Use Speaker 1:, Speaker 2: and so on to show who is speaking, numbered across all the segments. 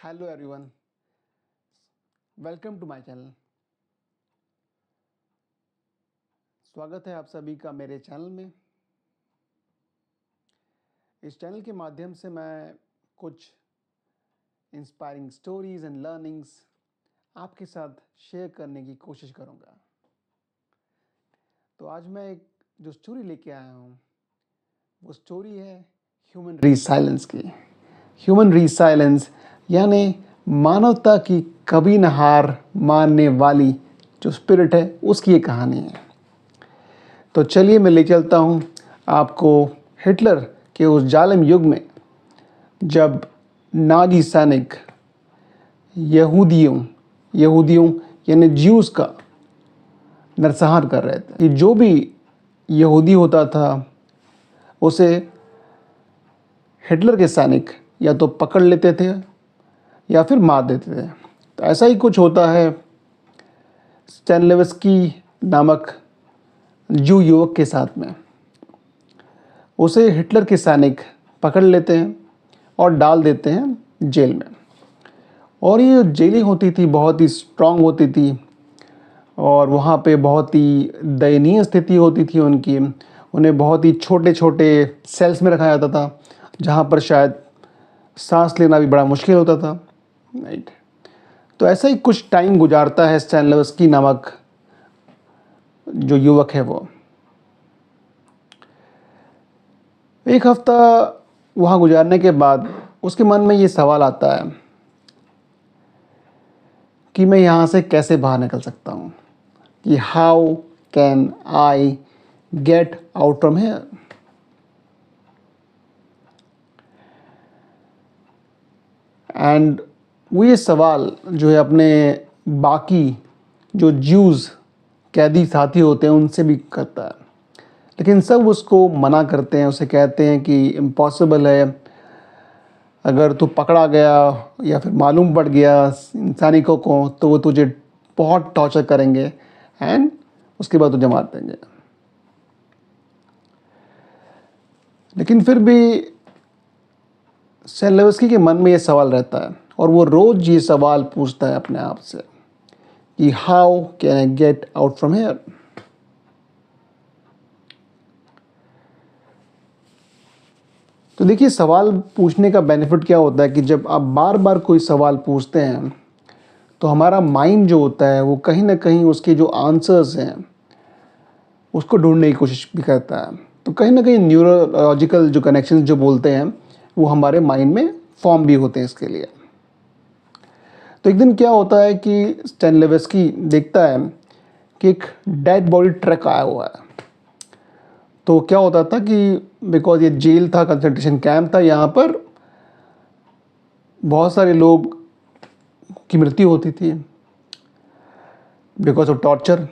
Speaker 1: Hello everyone, welcome to my channel. स्वागत है आप सभी का मेरे चैनल में। इस चैनल के माध्यम से मैं कुछ इंस्पायरिंग स्टोरीज एंड लर्निंग्स आपके साथ शेयर करने की कोशिश करूंगा। तो आज मैं एक जो स्टोरी लेके आया हूँ वो स्टोरी है ह्यूमन रिसाइलेंस की। ह्यूमन रिसाइलेंस यानी मानवता की कभी न हार मानने वाली जो स्पिरिट है उसकी ये कहानी है। तो चलिए मैं ले चलता हूँ आपको हिटलर के उस जालिम युग में, जब नाजी सैनिक यहूदियों यानी ज्यूस का नरसंहार कर रहे थे। कि जो भी यहूदी होता था उसे हिटलर के सैनिक या तो पकड़ लेते थे या फिर मार देते थे। तो ऐसा ही कुछ होता है स्टैनिस्लवस्की नामक जू युवक के साथ में। उसे हिटलर के सैनिक पकड़ लेते हैं और डाल देते हैं जेल में। और ये जेलिंग होती थी बहुत ही स्ट्रांग होती थी और वहाँ पे बहुत ही दयनीय स्थिति होती थी उनकी। उन्हें बहुत ही छोटे छोटे सेल्स में रखा जाता था जहाँ पर शायद सांस लेना भी बड़ा मुश्किल होता था। राइट। तो ऐसा ही कुछ टाइम गुजारता है स्टैनिस्लवस्की नामक जो युवक है वो। एक हफ्ता वहाँ गुजारने के बाद उसके मन में ये सवाल आता है कि मैं यहाँ से कैसे बाहर निकल सकता हूँ, कि how can I get out from here. And वो ये सवाल जो है अपने बाकी जो ज्यूज़ कैदी साथी होते हैं उनसे भी करता है, लेकिन सब उसको मना करते हैं। उसे कहते हैं कि इम्पॉसिबल है, अगर तू पकड़ा गया या फिर मालूम पड़ गया सैनिकों को तो वो तुझे बहुत टॉर्चर करेंगे एंड उसके बाद तुझे मार देंगे। लेकिन फिर भी स्टैनिस्लवस्की के मन में ये सवाल रहता है और वो रोज़ ये सवाल पूछता है अपने आप से कि how can I get out from here. तो देखिए, सवाल पूछने का बेनिफिट क्या होता है कि जब आप बार बार कोई सवाल पूछते हैं तो हमारा माइंड जो होता है वो कहीं ना कहीं उसके जो आंसर्स हैं उसको ढूंढने की कोशिश भी करता है। तो कहीं ना कहीं न्यूरोलॉजिकल जो कनेक्शंस जो बोलते हैं वो हमारे माइंड में फॉर्म भी होते हैं इसके लिए। तो एक दिन क्या होता है कि स्टैनिस्लवस्की देखता है कि एक डेड बॉडी ट्रक आया हुआ है। तो क्या होता था कि बिकॉज ये जेल था, कंसंट्रेशन कैंप था, यहाँ पर बहुत सारे लोग की मृत्यु होती थी बिकॉज ऑफ टॉर्चर।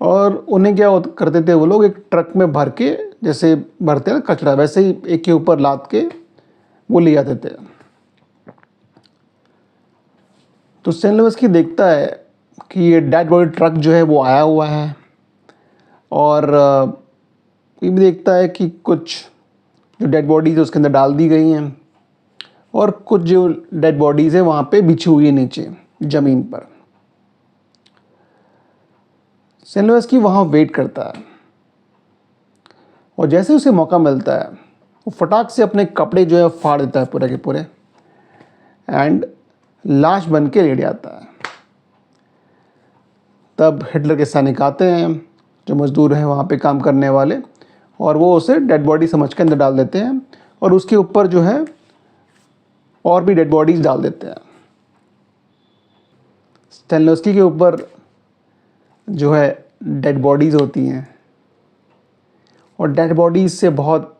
Speaker 1: और उन्हें क्या करते थे वो लोग, एक ट्रक में भर के, जैसे भरते हैं कचरा वैसे ही एक के ऊपर लाद के वो ले जाते थे। तो स्टैनिस्लवस्की देखता है कि ये डेड बॉडी ट्रक जो है वो आया हुआ है और ये भी देखता है कि कुछ जो डेड बॉडीज़ है उसके अंदर डाल दी गई हैं और कुछ जो डेड बॉडीज़ है वहाँ पे बिछी हुई है नीचे ज़मीन पर। स्टैनिस्लवस्की वहाँ वेट करता है और जैसे उसे मौका मिलता है वो फटाक से अपने कपड़े जो है फाड़ देता है पूरे के पूरे एंड लाश बन के लेट जाता है। तब हिटलर के सैनिक आते हैं, जो मज़दूर हैं वहाँ पे काम करने वाले, और वो उसे डेड बॉडी समझ के अंदर डाल देते हैं और उसके ऊपर जो है और भी डेड बॉडीज़ डाल देते हैं। स्टैनिस्लवस्की के ऊपर जो है डेड बॉडीज़ होती हैं और डेड बॉडीज़ से बहुत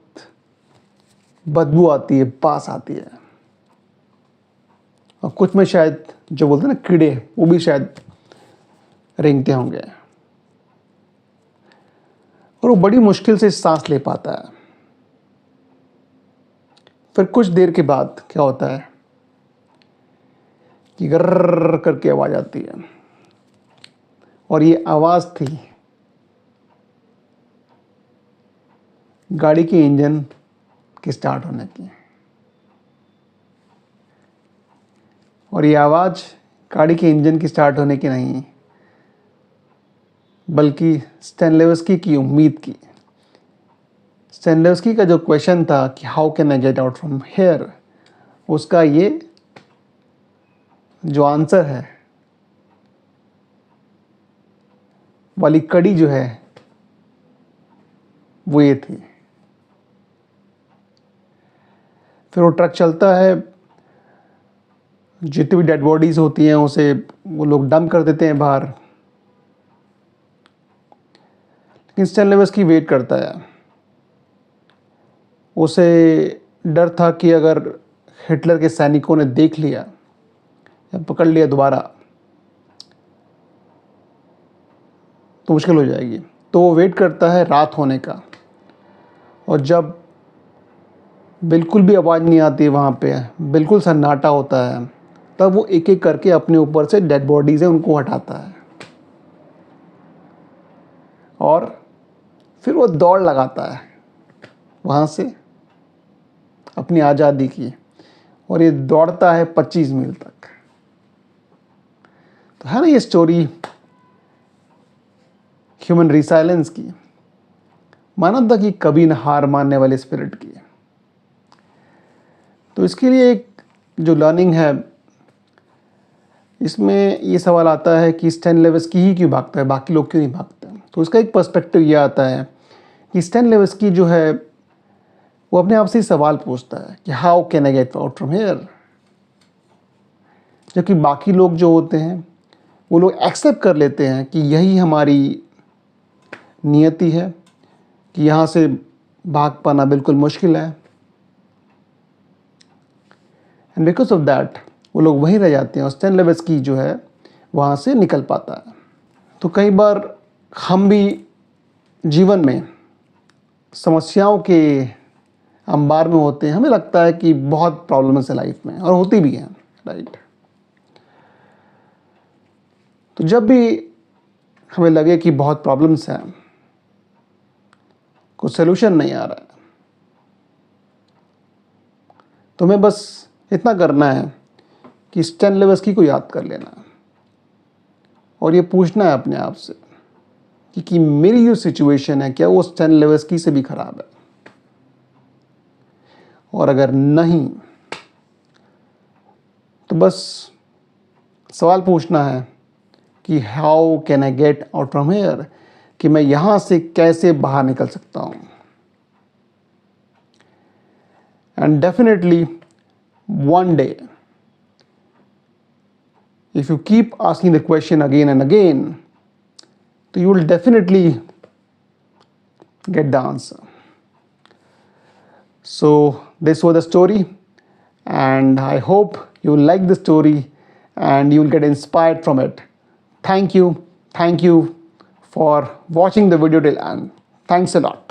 Speaker 1: बदबू आती है, बास आती है, और कुछ में शायद जो बोलते हैं ना कीड़े, वो भी शायद रेंगते होंगे। और वो बड़ी मुश्किल से सांस ले पाता है। फिर कुछ देर के बाद क्या होता है कि गर्र करके आवाज़ आती है और ये आवाज़ थी गाड़ी के इंजन के स्टार्ट होने की। और ये आवाज़ गाड़ी के इंजन की स्टार्ट होने की नहीं, बल्कि स्टैनिस्लॉवस्की की उम्मीद की। स्टैनिस्लॉवस्की का जो क्वेश्चन था कि how can I get out from here, उसका ये जो आंसर है वाली कड़ी जो है वो ये थी। फिर वो ट्रक चलता है, जितनी भी डेड बॉडीज होती हैं उसे वो लोग डंप कर देते हैं बाहर। लेकिन स्टैनिस्लॉवस्की वेट करता है। उसे डर था कि अगर हिटलर के सैनिकों ने देख लिया या पकड़ लिया दोबारा तो मुश्किल हो जाएगी। तो वो वेट करता है रात होने का, और जब बिल्कुल भी आवाज़ नहीं आती वहाँ पे, बिल्कुल सन्नाटा होता है, तब वो एक एक करके अपने ऊपर से डेड बॉडीज़ हैं उनको हटाता है और फिर वो दौड़ लगाता है वहाँ से अपनी आज़ादी की, और ये दौड़ता है 25 मील तक। तो है ना ये स्टोरी ह्यूमन रिसाइलेंस की, मानवता की कभी न हार मानने वाले स्पिरिट की। तो इसके लिए एक जो लर्निंग है, इसमें ये सवाल आता है कि स्टैनिस्लॉवस्की ही क्यों भागता है, बाकी लोग क्यों नहीं भागते। तो इसका एक पर्सपेक्टिव ये आता है कि स्टैनिस्लॉवस्की जो है वो अपने आप से ही सवाल पूछता है कि how can I get out from here, जबकि बाकी लोग जो होते हैं वो लोग एक्सेप्ट कर लेते हैं कि यही हमारी नियति है, कि यहाँ से भाग पाना बिल्कुल मुश्किल है, एंड बिकॉज ऑफ दैट वो लोग वहीं रह जाते हैं और स्टैनिस्लॉवस्की जो है वहाँ से निकल पाता है। तो कई बार हम भी जीवन में समस्याओं के अंबार में होते हैं, हमें लगता है कि बहुत प्रॉब्लम्स है लाइफ में, और होती भी हैं, राइट। तो जब भी हमें लगे कि बहुत प्रॉब्लम्स हैं, कुछ सोल्यूशन नहीं आ रहा है, तो हमें बस इतना करना है कि स्टैनिस्लॉवस्की को याद कर लेना और ये पूछना है अपने आप से कि मेरी जो सिचुएशन है क्या वो स्टैनिस्लॉवस्की से भी खराब है, और अगर नहीं तो बस सवाल पूछना है कि how can I get out from here, कि मैं यहाँ से कैसे बाहर निकल सकता हूँ। And definitely one day, if you keep asking the question again and again, so you will definitely get the answer. So this was the story, and I hope you like the story and you will get inspired from it. Thank you for watching the video till end. Thanks a lot.